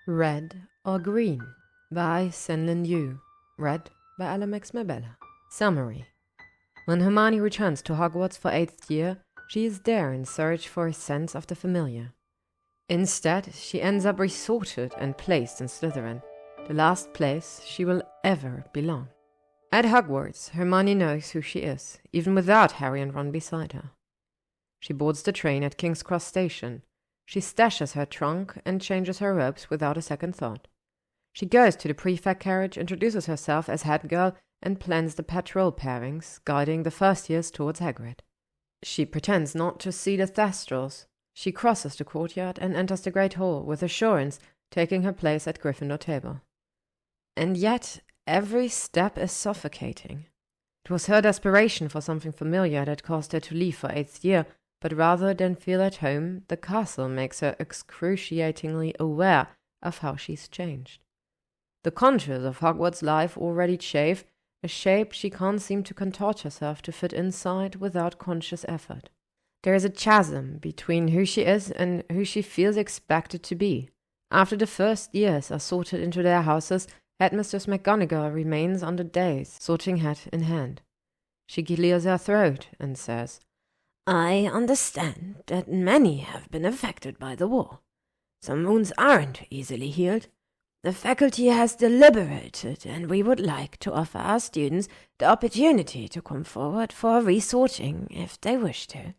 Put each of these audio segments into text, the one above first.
Red or Green by SenLinYu. Read by Alamex Mabella. Summary. When Hermione returns to Hogwarts for 8th year, she is there in search for a sense of the familiar. Instead, she ends up resorted and placed in Slytherin, the last place she will ever belong. At Hogwarts, Hermione knows who she is, even without Harry and Ron beside her. She boards the train at King's Cross Station. She stashes her trunk and changes her robes without a second thought. She goes to the prefect carriage, introduces herself as head girl, and plans the patrol pairings, guiding the first years towards Hagrid. She pretends not to see the Thestrals. She crosses the courtyard and enters the Great Hall with assurance, taking her place at Gryffindor table. And yet, every step is suffocating. It was her desperation for something familiar that caused her to leave for 8th year, but rather than feel at home, the castle makes her excruciatingly aware of how she's changed. The contours of Hogwarts life already chafe, a shape she can't seem to contort herself to fit inside without conscious effort. There is a chasm between who she is and who she feels expected to be. After the first years are sorted into their houses, Headmistress McGonagall remains on the dais, sorting hat in hand. She clears her throat and says, "I understand that many have been affected by the war. Some wounds aren't easily healed. The faculty has deliberated, and we would like to offer our students the opportunity to come forward for a resorting if they wish to."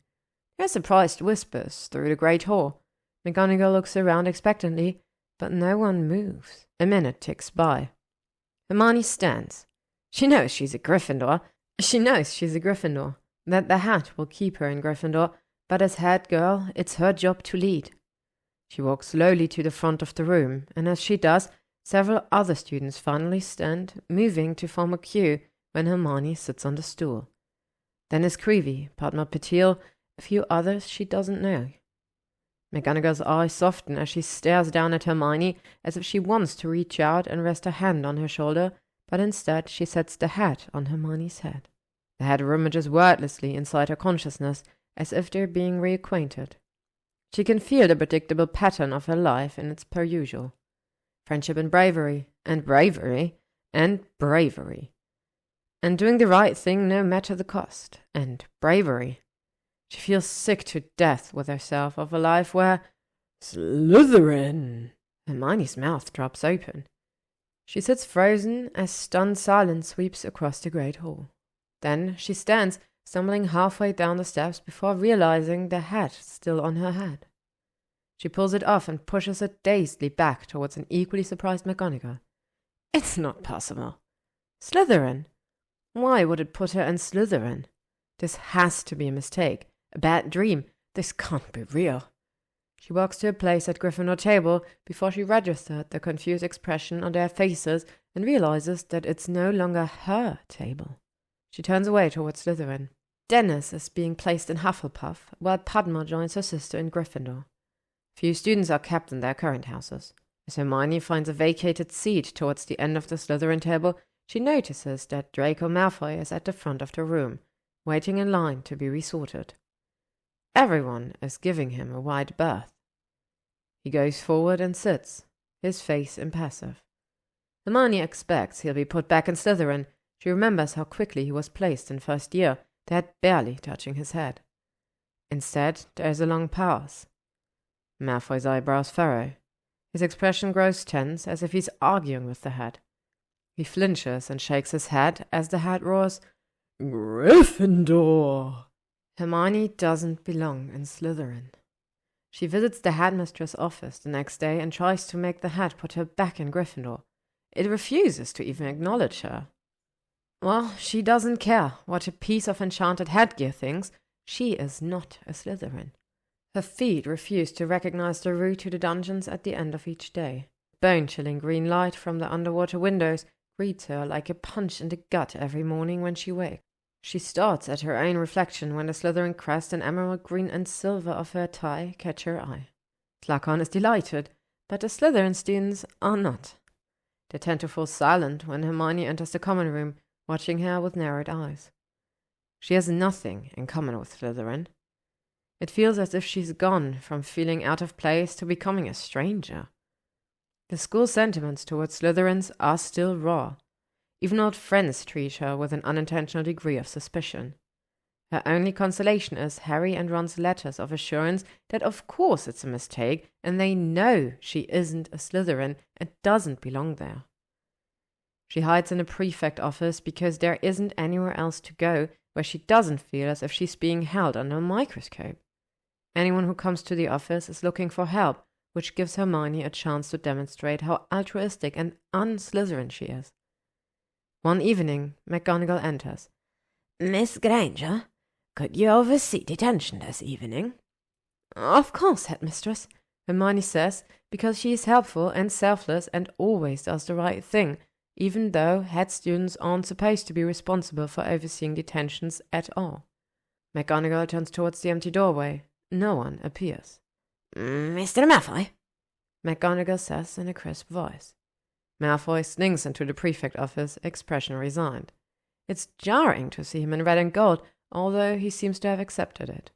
There are surprised whispers through the Great Hall. McGonagall looks around expectantly, but no one moves. A minute ticks by. Hermione stands. She knows she's a Gryffindor. That the hat will keep her in Gryffindor, but as head girl, it's her job to lead. She walks slowly to the front of the room, and as she does, several other students finally stand, moving to form a queue when Hermione sits on the stool. Dennis Creevey, Padma Patil, a few others she doesn't know. McGonagall's eyes soften as she stares down at Hermione as if she wants to reach out and rest a hand on her shoulder, but instead she sets the hat on Hermione's head. The hat rummages wordlessly inside her consciousness, as if they're being reacquainted. She can feel the predictable pattern of her life in its per usual. Friendship and bravery, and bravery, and bravery. And doing the right thing no matter the cost, and bravery. She feels sick to death with herself of a life where Slytherin! Hermione's mouth drops open. She sits frozen as stunned silence sweeps across the Great Hall. Then she stands, stumbling halfway down the steps before realizing the hat still on her head. She pulls it off and pushes it dazedly back towards an equally surprised McGonagall. It's not possible. Slytherin? Why would it put her in Slytherin? This has to be a mistake, a bad dream. This can't be real. She walks to a place at Gryffindor table before she registered the confused expression on their faces and realizes that it's no longer her table. She turns away towards Slytherin. Dennis is being placed in Hufflepuff, while Padma joins her sister in Gryffindor. Few students are kept in their current houses. As Hermione finds a vacated seat towards the end of the Slytherin table, she notices that Draco Malfoy is at the front of the room, waiting in line to be resorted. Everyone is giving him a wide berth. He goes forward and sits, his face impassive. Hermione expects he'll be put back in Slytherin. She remembers how quickly he was placed in first year, the hat barely touching his head. Instead, there is a long pause. Malfoy's eyebrows furrow. His expression grows tense, as if he's arguing with the hat. He flinches and shakes his head as the hat roars, "Gryffindor!" Hermione doesn't belong in Slytherin. She visits the headmistress' office the next day and tries to make the hat put her back in Gryffindor. It refuses to even acknowledge her. Well, she doesn't care what a piece of enchanted headgear thinks. She is not a Slytherin. Her feet refuse to recognize the route to the dungeons at the end of each day. Bone-chilling green light from the underwater windows greets her like a punch in the gut every morning when she wakes. She starts at her own reflection when the Slytherin crest and emerald green and silver of her tie catch her eye. Slughorn is delighted, but the Slytherin students are not. They tend to fall silent when Hermione enters the common room, watching her with narrowed eyes. She has nothing in common with Slytherin. It feels as if she's gone from feeling out of place to becoming a stranger. The school's sentiments towards Slytherins are still raw. Even old friends treat her with an unintentional degree of suspicion. Her only consolation is Harry and Ron's letters of assurance that of course it's a mistake and they know she isn't a Slytherin and doesn't belong there. She hides in a prefect office because there isn't anywhere else to go where she doesn't feel as if she's being held under a microscope. Anyone who comes to the office is looking for help, which gives Hermione a chance to demonstrate how altruistic and un-Slytherin she is. One evening, McGonagall enters. Miss Granger, could you oversee detention this evening? Of course, headmistress, Hermione says, because she is helpful and selfless and always does the right thing, even though head students aren't supposed to be responsible for overseeing detentions at all. McGonagall turns towards the empty doorway. No one appears. Mr. Malfoy? McGonagall says in a crisp voice. Malfoy slinks into the prefect office, expression resigned. It's jarring to see him in red and gold, although he seems to have accepted it.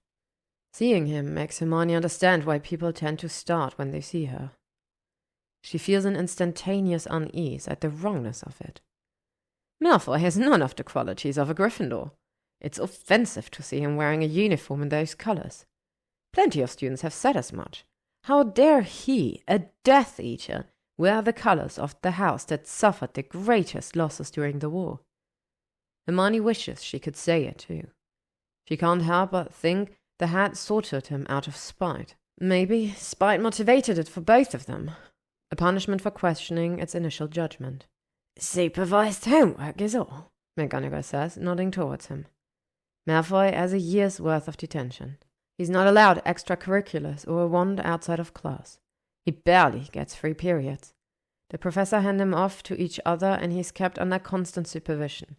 Seeing him makes Hermione understand why people tend to start when they see her. She feels an instantaneous unease at the wrongness of it. Malfoy has none of the qualities of a Gryffindor. It's offensive to see him wearing a uniform in those colors. Plenty of students have said as much. How dare he, a Death Eater, wear the colors of the house that suffered the greatest losses during the war? Hermione wishes she could say it too. She can't help but think the hat sorted him out of spite. Maybe spite motivated it for both of them. A punishment for questioning its initial judgment. Supervised homework is all, McGonagall says, nodding towards him. Malfoy has a year's worth of detention. He's not allowed extracurriculars or a wand outside of class. He barely gets free periods. The professor hand him off to each other and he's kept under constant supervision.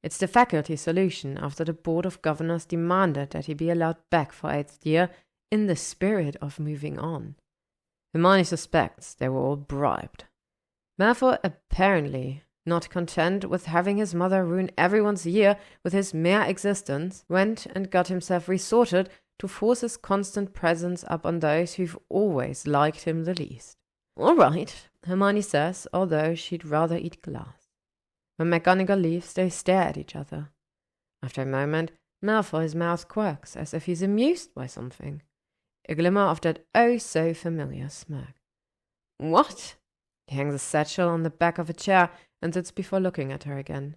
It's the faculty solution after the Board of Governors demanded that he be allowed back for 8th year in the spirit of moving on. Hermione suspects they were all bribed. Malfoy, apparently not content with having his mother ruin everyone's year with his mere existence, went and got himself resorted to force his constant presence up on those who've always liked him the least. All right, Hermione says, although she'd rather eat glass. When McGonagall leaves, they stare at each other. After a moment, Malfoy's mouth quirks as if he's amused by something. A glimmer of that oh-so-familiar smirk. What? He hangs a satchel on the back of a chair and sits before looking at her again,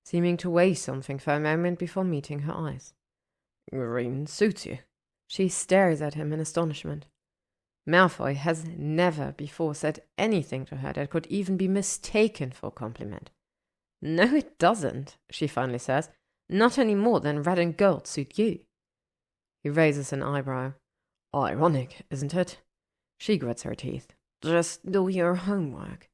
seeming to weigh something for a moment before meeting her eyes. Green suits you. She stares at him in astonishment. Malfoy has never before said anything to her that could even be mistaken for a compliment. No, it doesn't, she finally says. Not any more than red and gold suit you. He raises an eyebrow. Ironic, isn't it? She grits her teeth. Just do your homework.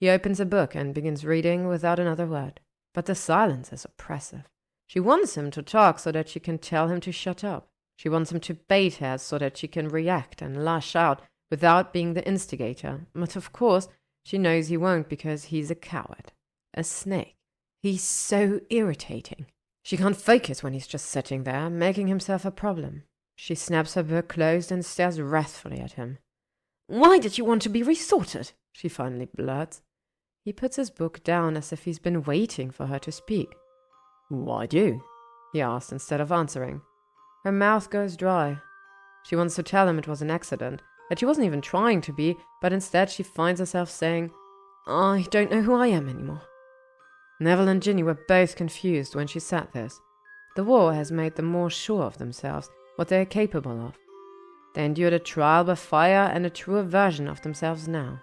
He opens a book and begins reading without another word. But the silence is oppressive. She wants him to talk so that she can tell him to shut up. She wants him to bait her so that she can react and lash out without being the instigator. But of course, she knows he won't because he's a coward. A snake. He's so irritating. She can't focus when he's just sitting there, making himself a problem. She snaps her book closed and stares wrathfully at him. Why did you want to be resorted? She finally blurts. He puts his book down as if he's been waiting for her to speak. Why do? He asked instead of answering. Her mouth goes dry. She wants to tell him it was an accident, that she wasn't even trying to be, but instead she finds herself saying, I don't know who I am anymore. Neville and Ginny were both confused when she said this. The war has made them more sure of themselves, what they are capable of. They endured a trial by fire and a truer version of themselves now.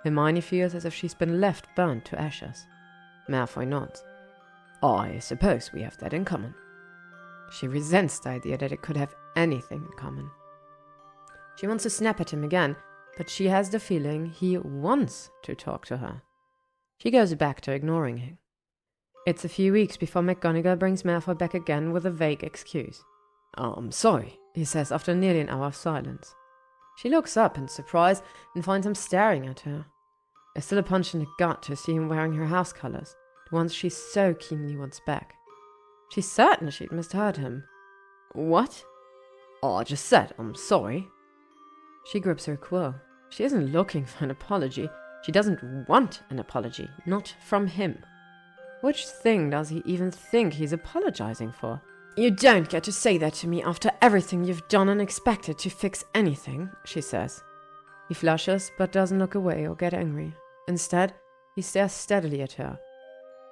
Hermione feels as if she's been left burnt to ashes. Malfoy nods. I suppose we have that in common. She resents the idea that it could have anything in common. She wants to snap at him again, but she has the feeling he wants to talk to her. She goes back to ignoring him. It's a few weeks before McGonagall brings Malfoy back again with a vague excuse. I'm sorry, he says after nearly an hour of silence. She looks up in surprise and finds him staring at her. It's still a punch in the gut to see him wearing her house colours, the ones she so keenly wants back. She's certain she'd misheard him. What? I just said I'm sorry. She grips her quill. She isn't looking for an apology. She doesn't want an apology, not from him. Which thing does he even think he's apologizing for? You don't get to say that to me after everything you've done and expected to fix anything, she says. He flushes, but doesn't look away or get angry. Instead, he stares steadily at her.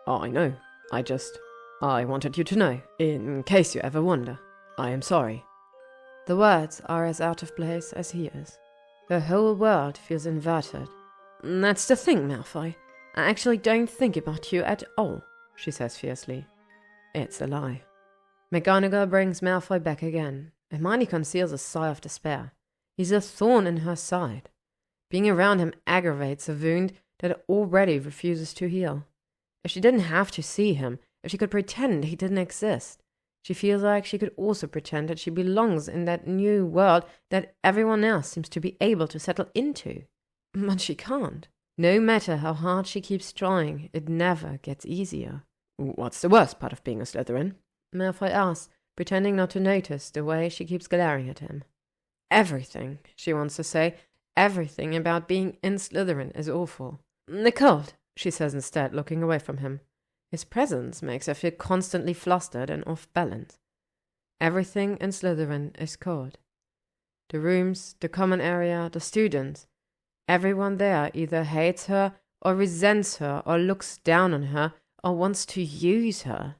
I know. I wanted you to know, in case you ever wonder. I am sorry. The words are as out of place as he is. Her whole world feels inverted. That's the thing, Malfoy. I actually don't think about you at all, she says fiercely. It's a lie. McGonagall brings Malfoy back again. Hermione conceals a sigh of despair. He's a thorn in her side. Being around him aggravates a wound that already refuses to heal. If she didn't have to see him, if she could pretend he didn't exist, she feels like she could also pretend that she belongs in that new world that everyone else seems to be able to settle into. But she can't. No matter how hard she keeps trying, it never gets easier. What's the worst part of being a Slytherin? Malfoy asks, pretending not to notice the way she keeps glaring at him. Everything, she wants to say, everything about being in Slytherin is awful. The cold, she says instead, looking away from him. His presence makes her feel constantly flustered and off balance. Everything in Slytherin is cold. The rooms, the common area, the students. Everyone there either hates her or resents her or looks down on her or wants to use her.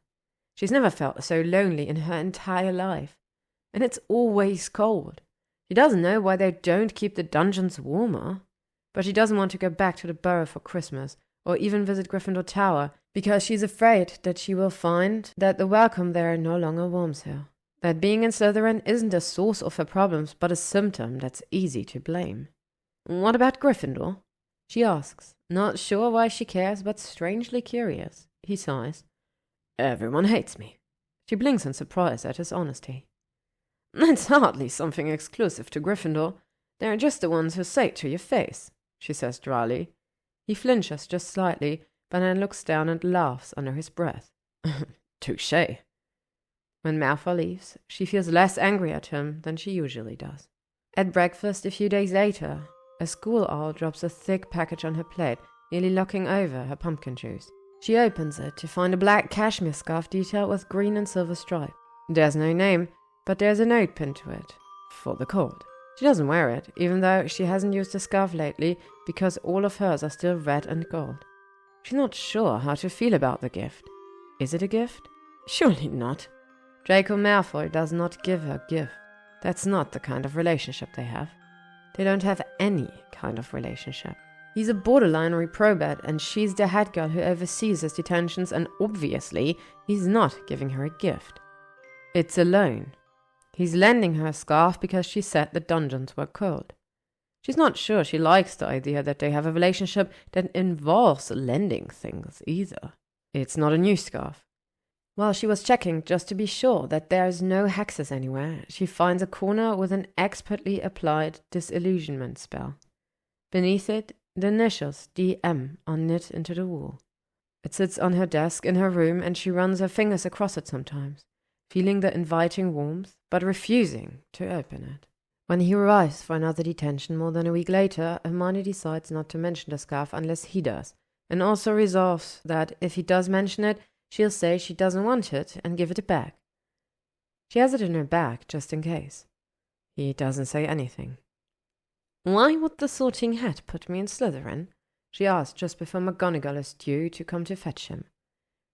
She's never felt so lonely in her entire life. And it's always cold. She doesn't know why they don't keep the dungeons warmer. But she doesn't want to go back to the Burrow for Christmas or even visit Gryffindor Tower because she's afraid that she will find that the welcome there no longer warms her. That being in Slytherin isn't a source of her problems but a symptom that's easy to blame. What about Gryffindor? She asks, not sure why she cares but strangely curious. He sighs. Everyone hates me. She blinks in surprise at his honesty. That's hardly something exclusive to Gryffindor. They're just the ones who say it to your face, she says dryly. He flinches just slightly, but then looks down and laughs under his breath. Touché. When Malfoy leaves, she feels less angry at him than she usually does. At breakfast a few days later, a school owl drops a thick package on her plate, nearly knocking over her pumpkin juice. She opens it to find a black cashmere scarf detailed with green and silver stripes. There's no name, but there's a note pinned to it. For the cold. She doesn't wear it, even though she hasn't used a scarf lately, because all of hers are still red and gold. She's not sure how to feel about the gift. Is it a gift? Surely not. Draco Malfoy does not give her gift. That's not the kind of relationship they have. They don't have any kind of relationship. He's a borderline reprobate, and she's the head girl who oversees his detentions, and obviously he's not giving her a gift. It's a loan. He's lending her a scarf because she said the dungeons were cold. She's not sure she likes the idea that they have a relationship that involves lending things either. It's not a new scarf. While she was checking just to be sure that there's no hexes anywhere, she finds a corner with an expertly applied disillusionment spell. Beneath it, the initials DM are knit into the wall. It sits on her desk in her room, and she runs her fingers across it sometimes, feeling the inviting warmth, but refusing to open it. When he arrives for another detention more than a week later, Hermione decides not to mention the scarf unless he does, and also resolves that if he does mention it, she'll say she doesn't want it and give it back. She has it in her bag, just in case. He doesn't say anything. Why would the Sorting Hat put me in Slytherin? She asks just before McGonagall is due to come to fetch him.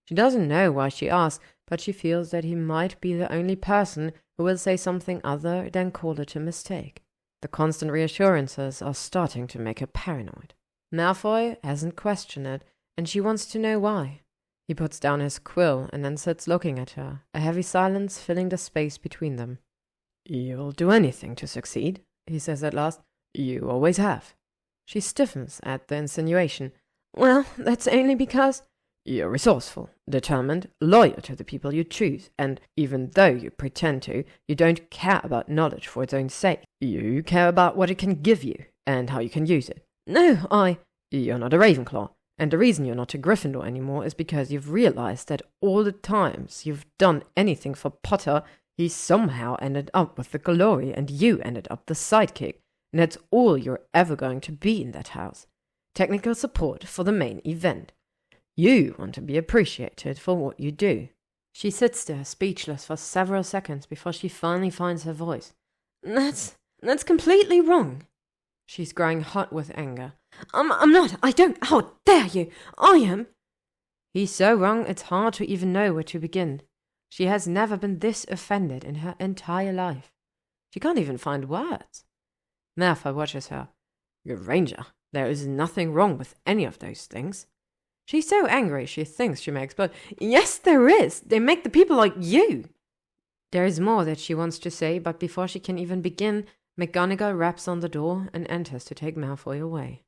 She doesn't know why she asks, but she feels that he might be the only person who will say something other than call it a mistake. The constant reassurances are starting to make her paranoid. Malfoy hasn't questioned it, and she wants to know why. He puts down his quill and then sits looking at her, a heavy silence filling the space between them. You'll do anything to succeed, he says at last. You always have. She stiffens at the insinuation. Well, that's only because... You're resourceful, determined, loyal to the people you choose, and even though you pretend to, you don't care about knowledge for its own sake. You care about what it can give you, and how you can use it. No, You're not a Ravenclaw, and the reason you're not a Gryffindor anymore is because you've realized that all the times you've done anything for Potter, he somehow ended up with the glory, and you ended up the sidekick. and that's all you're ever going to be in that house. Technical support for the main event. You want to be appreciated for what you do. She sits there, speechless for several seconds before she finally finds her voice. That's completely wrong. She's growing hot with anger. I'm not. I don't. How dare you? I am. He's so wrong, it's hard to even know where to begin. She has never been this offended in her entire life. She can't even find words. Malfoy watches her. Granger, there is nothing wrong with any of those things. She's so angry she thinks she may explode. Yes, there is. They make the people like you. There is more that she wants to say, but before she can even begin, McGonagall raps on the door and enters to take Malfoy away.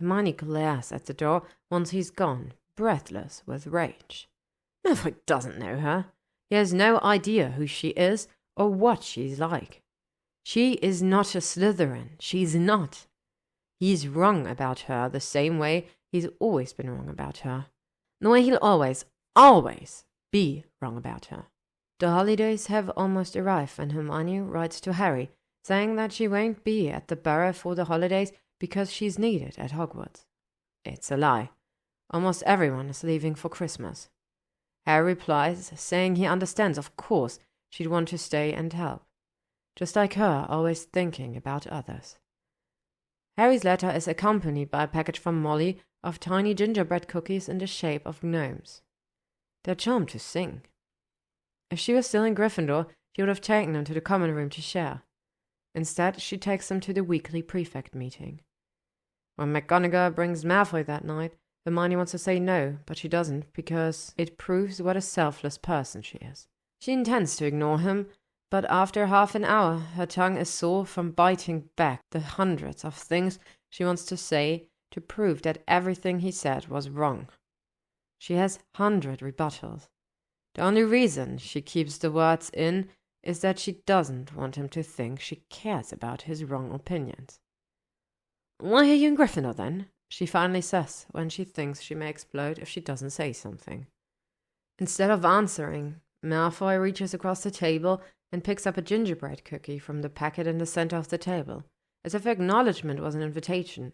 Hermione glares at the door once he's gone, breathless with rage. Malfoy doesn't know her. He has no idea who she is or what she's like. She is not a Slytherin. She's not. He's wrong about her the same way he's always been wrong about her. The way he'll always be wrong about her. The holidays have almost arrived when Hermione writes to Harry, saying that she won't be at the Burrow for the holidays because she's needed at Hogwarts. It's a lie. Almost everyone is leaving for Christmas. Harry replies, saying he understands, of course, she'd want to stay and help. Just like her, always thinking about others. Harry's letter is accompanied by a package from Molly of tiny gingerbread cookies in the shape of gnomes. They're charmed to sing. If she was still in Gryffindor, she would have taken them to the common room to share. Instead, she takes them to the weekly prefect meeting. When McGonagall brings Malfoy that night, Hermione wants to say no, but she doesn't because it proves what a selfless person she is. She intends to ignore him, but after half an hour, her tongue is sore from biting back the hundreds of things she wants to say to prove that everything he said was wrong. She has 100 rebuttals. The only reason she keeps the words in is that she doesn't want him to think she cares about his wrong opinions. Why are you in Gryffindor, then? She finally says when she thinks she may explode if she doesn't say something. Instead of answering, Malfoy reaches across the table and picks up a gingerbread cookie from the packet in the center of the table, as if acknowledgement was an invitation.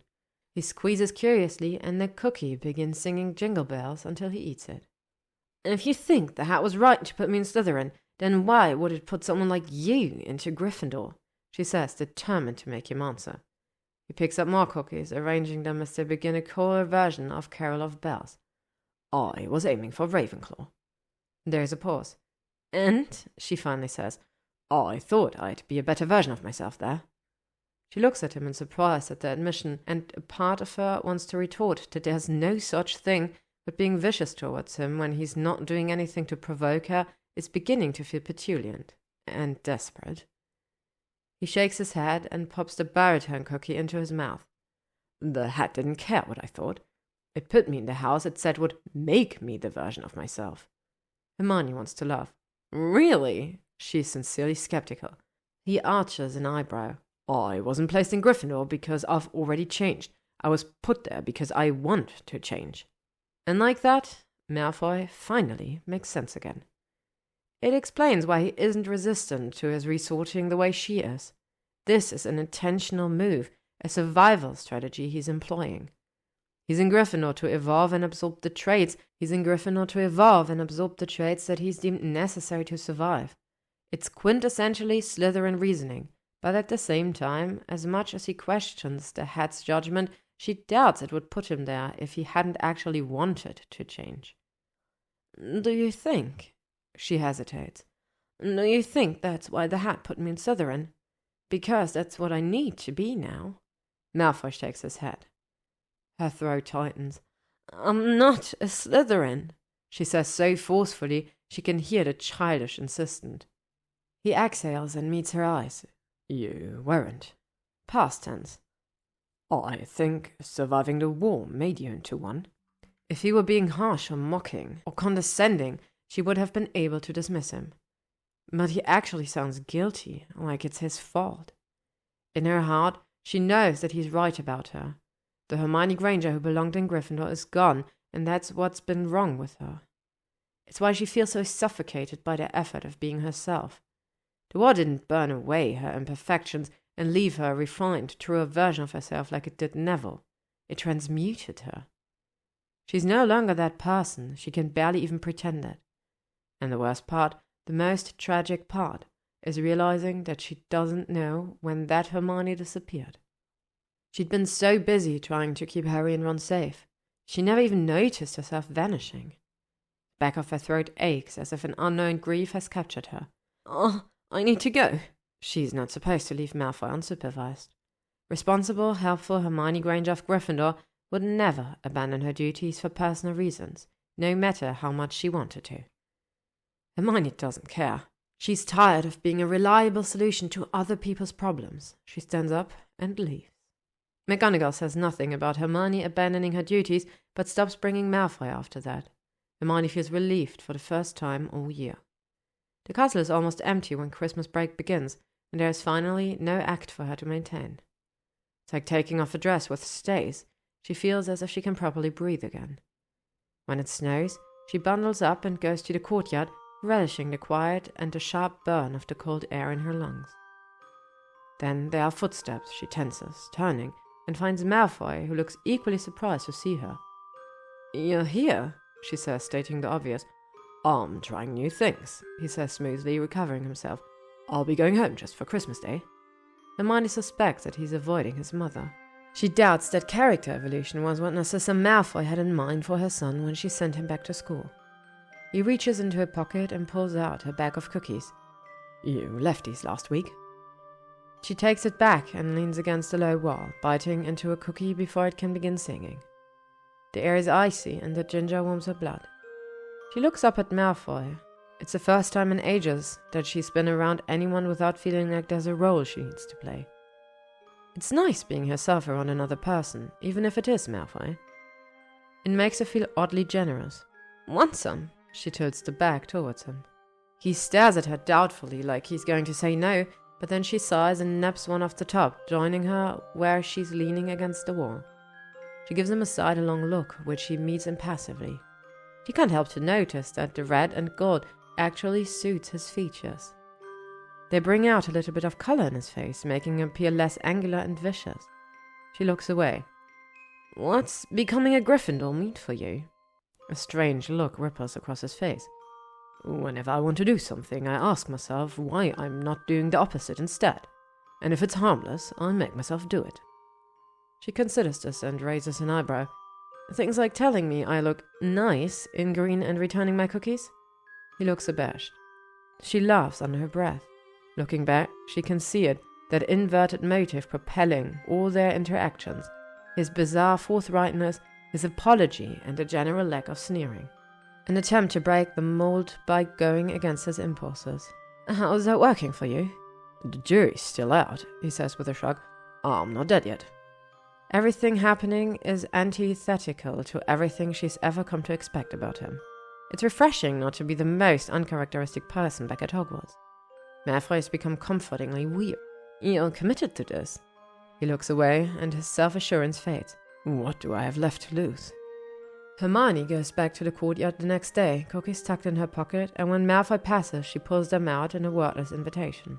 He squeezes curiously, and the cookie begins singing jingle bells until he eats it. And if you think the hat was right to put me in Slytherin, then why would it put someone like you into Gryffindor? She says, determined to make him answer. He picks up more cookies, arranging them as they begin a choral version of Carol of Bells. I was aiming for Ravenclaw. There's a pause. And, she finally says, I thought I'd be a better version of myself there. She looks at him in surprise at the admission, and a part of her wants to retort that there's no such thing, but being vicious towards him when he's not doing anything to provoke her is beginning to feel petulant and desperate. He shakes his head and pops the baritone cookie into his mouth. The hat didn't care what I thought. It put me in the house it said would make me the version of myself. Hermione wants to laugh. Really? She's sincerely skeptical. He arches an eyebrow. I wasn't placed in Gryffindor because I've already changed. I was put there because I want to change. And like that, Malfoy finally makes sense again. It explains why he isn't resistant to his resorting the way she is. This is an intentional move, a survival strategy he's employing. He's in Gryffindor to evolve and absorb the traits. He's in Gryffindor to evolve and absorb the traits that he's deemed necessary to survive. It's quintessentially Slytherin reasoning, but at the same time, as much as he questions the hat's judgment, she doubts it would put him there if he hadn't actually wanted to change. Do you think? She hesitates. Do you think that's why the hat put me in Slytherin? Because that's what I need to be now. Malfoy shakes his head. Her throat tightens. I'm not a Slytherin, she says so forcefully she can hear the childish insistence. He exhales and meets her eyes. You weren't. Past tense. I think surviving the war made you into one. If he were being harsh or mocking or condescending, she would have been able to dismiss him. But he actually sounds guilty, like it's his fault. In her heart, she knows that he's right about her. The Hermione Granger who belonged in Gryffindor is gone, and that's what's been wrong with her. It's why she feels so suffocated by the effort of being herself. The war didn't burn away her imperfections, and leave her a refined, truer version of herself like it did Neville. It transmuted her. She's no longer that person. She can barely even pretend it. And the worst part, the most tragic part, is realizing that she doesn't know when that Hermione disappeared. She'd been so busy trying to keep Harry and Ron safe, she never even noticed herself vanishing. The back of her throat aches as if an unknown grief has captured her. "Oh, I need to go." She's not supposed to leave Malfoy unsupervised. Responsible, helpful Hermione Granger of Gryffindor would never abandon her duties for personal reasons, no matter how much she wanted to. Hermione doesn't care. She's tired of being a reliable solution to other people's problems. She stands up and leaves. McGonagall says nothing about Hermione abandoning her duties, but stops bringing Malfoy after that. Hermione feels relieved for the first time all year. The castle is almost empty when Christmas break begins, and there is finally no act for her to maintain. It's like taking off a dress with stays. She feels as if she can properly breathe again. When it snows, she bundles up and goes to the courtyard, relishing the quiet and the sharp burn of the cold air in her lungs. Then there are footsteps. She tenses, turning, and finds Malfoy, who looks equally surprised to see her. "You're here," she says, stating the obvious. "I'm trying new things," he says smoothly, recovering himself. "I'll be going home just for Christmas Day." Hermione suspects that he's avoiding his mother. She doubts that character evolution was what Narcissa Malfoy had in mind for her son when she sent him back to school. He reaches into her pocket and pulls out her bag of cookies. "You left these last week." She takes it back and leans against the low wall, biting into a cookie before it can begin singing. The air is icy and the ginger warms her blood. She looks up at Malfoy. It's the first time in ages that she's been around anyone without feeling like there's a role she needs to play. It's nice being herself around another person, even if it is Malfoy. It makes her feel oddly generous. "Want some?" She tilts the bag towards him. He stares at her doubtfully, like he's going to say no, but then she sighs and naps one off the top, joining her where she's leaning against the wall. She gives him a sidelong look, which he meets impassively. He can't help to notice that the red and gold actually suits his features. They bring out a little bit of color in his face, making him appear less angular and vicious. She looks away. "What's becoming a Gryffindor mean for you?" A strange look ripples across his face. "Whenever I want to do something, I ask myself why I'm not doing the opposite instead. And if it's harmless, I make myself do it." She considers this and raises an eyebrow. "Things like telling me I look nice in green and returning my cookies?" He looks abashed. She laughs under her breath. Looking back, she can see it, that inverted motive propelling all their interactions, his bizarre forthrightness, his apology, and a general lack of sneering. An attempt to break the mold by going against his impulses. "How's that working for you?" "The jury's still out," he says with a shrug. "I'm not dead yet." Everything happening is antithetical to everything she's ever come to expect about him. It's refreshing not to be the most uncharacteristic person back at Hogwarts. Malfoy has become comfortingly weird. "You're committed to this." He looks away, and his self-assurance fades. "What do I have left to lose?" Hermione goes back to the courtyard the next day, cookies tucked in her pocket, and when Malfoy passes, she pulls them out in a wordless invitation.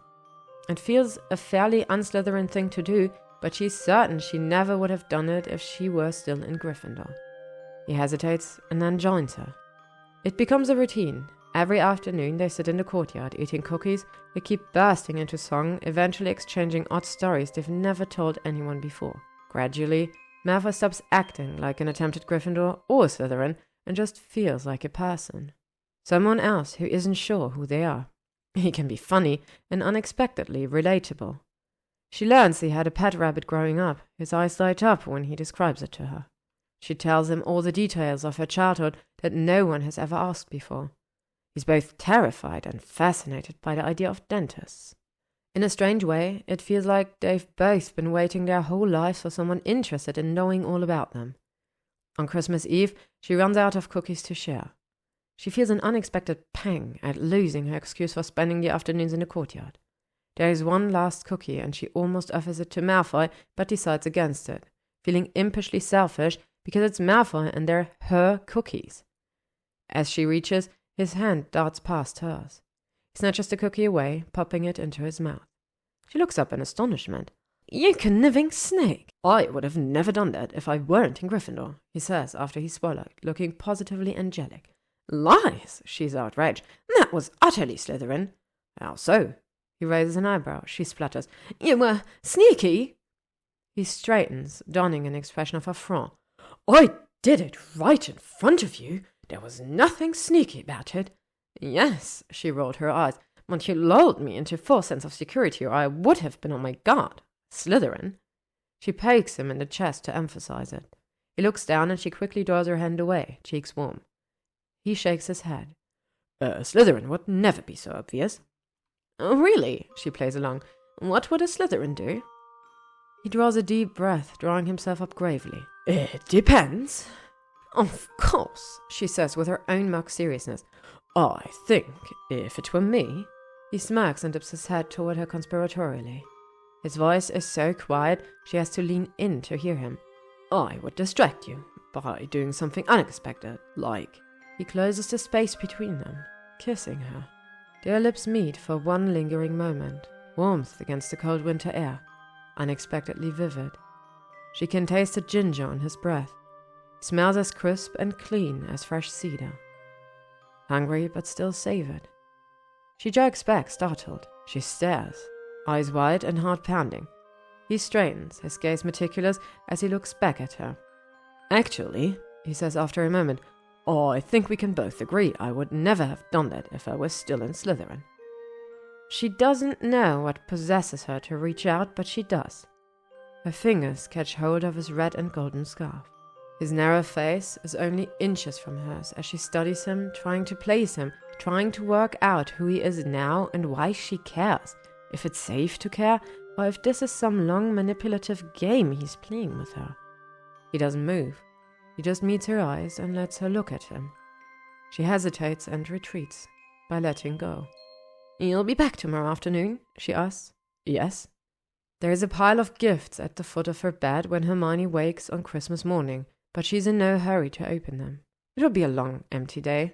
It feels a fairly un-Slytherin thing to do, but she's certain she never would have done it if she were still in Gryffindor. He hesitates and then joins her. It becomes a routine. Every afternoon they sit in the courtyard, eating cookies. They keep bursting into song, eventually exchanging odd stories they've never told anyone before. Gradually, Malfoy stops acting like an attempted Gryffindor or Slytherin and just feels like a person. Someone else who isn't sure who they are. He can be funny and unexpectedly relatable. She learns he had a pet rabbit growing up. His eyes light up when he describes it to her. She tells him all the details of her childhood that no one has ever asked before. He's both terrified and fascinated by the idea of dentists. In a strange way, it feels like they've both been waiting their whole lives for someone interested in knowing all about them. On Christmas Eve, she runs out of cookies to share. She feels an unexpected pang at losing her excuse for spending the afternoons in the courtyard. There is one last cookie, and she almost offers it to Malfoy, but decides against it, feeling impishly selfish because it's Malfoy and they're her cookies. As she reaches, his hand darts past hers. He snatches the cookie away, popping it into his mouth. She looks up in astonishment. You conniving snake! I would have never done that if I weren't in Gryffindor, he says after he swallowed, looking positively angelic. Lies! She's outraged. That was utterly Slytherin. How so? He raises an eyebrow. She splutters. You were sneaky. He straightens, donning an expression of affront. I did it right in front of you. There was nothing sneaky about it. Yes, she rolled her eyes, but you lulled me into false sense of security, or I would have been on my guard. Slytherin. She pokes him in the chest to emphasize it. He looks down and she quickly draws her hand away, cheeks warm. He shakes his head. Slytherin would never be so obvious. Oh, really? She plays along. What would a Slytherin do? He draws a deep breath, drawing himself up gravely. It depends. Of course, she says with her own mock seriousness. I think, if it were me... He smirks and dips his head toward her conspiratorially. His voice is so quiet she has to lean in to hear him. I would distract you by doing something unexpected, like... He closes the space between them, kissing her. Their lips meet for one lingering moment, warmth against the cold winter air, unexpectedly vivid. She can taste the ginger on his breath. It smells as crisp and clean as fresh cedar. Hungry but still savored. She jerks back, startled. She stares, eyes wide and heart pounding. He straightens, his gaze meticulous, as he looks back at her. Actually, he says after a moment, I think we can both agree I would never have done that if I was still in Slytherin. She doesn't know what possesses her to reach out, but she does. Her fingers catch hold of his red and golden scarf. His narrow face is only inches from hers as she studies him, trying to place him, trying to work out who he is now and why she cares, if it's safe to care, or if this is some long manipulative game he's playing with her. He doesn't move. He just meets her eyes and lets her look at him. She hesitates and retreats by letting go. You'll be back tomorrow afternoon? She asks. Yes. There is a pile of gifts at the foot of her bed when Hermione wakes on Christmas morning, but she's in no hurry to open them. It will be a long, empty day.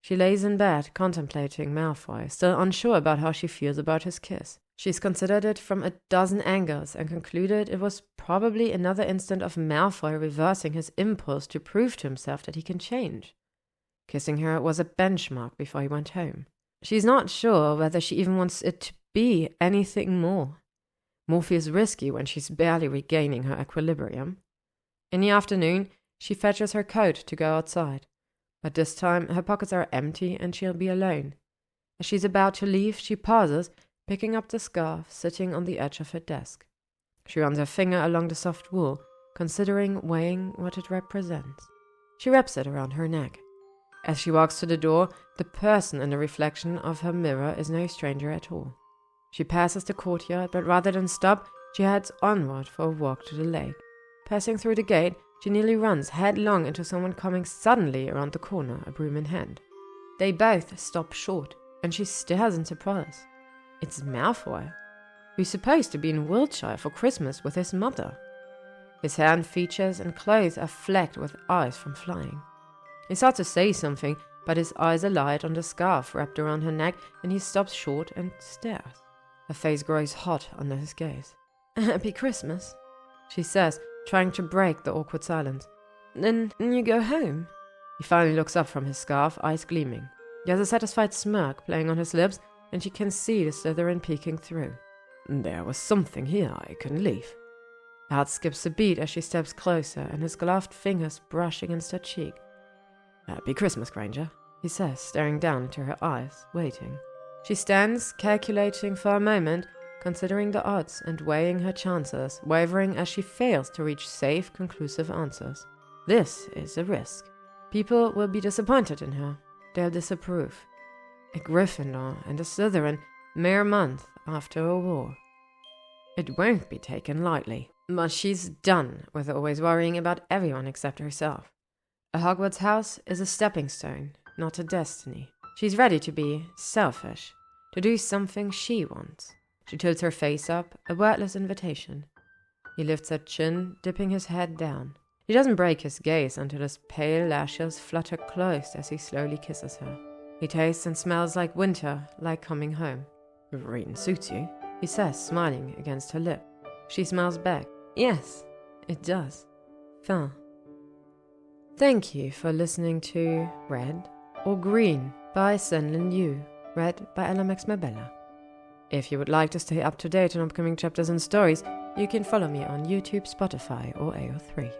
She lays in bed, contemplating Malfoy, still unsure about how she feels about his kiss. She's considered it from a dozen angles and concluded it was probably another instant of Malfoy reversing his impulse to prove to himself that he can change. Kissing her was a benchmark before he went home. She's not sure whether she even wants it to be anything more. More feels risky when she's barely regaining her equilibrium. In the afternoon, she fetches her coat to go outside, but this time her pockets are empty and she'll be alone. As she's about to leave, she pauses, picking up the scarf sitting on the edge of her desk. She runs her finger along the soft wool, considering weighing what it represents. She wraps it around her neck. As she walks to the door, the person in the reflection of her mirror is no stranger at all. She passes the courtyard, but rather than stop, she heads onward for a walk to the lake. Passing through the gate, she nearly runs headlong into someone coming suddenly around the corner, a broom in hand. They both stop short, and she stares in surprise. It's Malfoy, who's supposed to be in Wiltshire for Christmas with his mother. His hair and features and clothes are flecked with ice from flying. He starts to say something, but his eyes alight on the scarf wrapped around her neck, and he stops short and stares. Her face grows hot under his gaze. Happy Christmas, she says, trying to break the awkward silence. Then you go home? He finally looks up from his scarf, eyes gleaming. He has a satisfied smirk playing on his lips, and she can see the Slytherin peeking through. There was something here I couldn't leave. Her heart skips a beat as she steps closer, and his gloved fingers brush against her cheek. Happy Christmas, Granger, he says, staring down into her eyes, waiting. She stands, calculating for a moment, considering the odds and weighing her chances, wavering as she fails to reach safe, conclusive answers. This is a risk. People will be disappointed in her. They'll disapprove. A Gryffindor and a Slytherin mere month after a war. It won't be taken lightly, but she's done with always worrying about everyone except herself. A Hogwarts house is a stepping stone, not a destiny. She's ready to be selfish, to do something she wants. She tilts her face up, a wordless invitation. He lifts her chin, dipping his head down. He doesn't break his gaze until his pale lashes flutter closed as he slowly kisses her. He tastes and smells like winter, like coming home. Green suits you, he says, smiling against her lip. She smiles back. Yes, it does. Fin. Thank you for listening to Red or Green by SenLinYu, read by LMX Mabella. If you would like to stay up to date on upcoming chapters and stories, you can follow me on YouTube, Spotify, or AO3.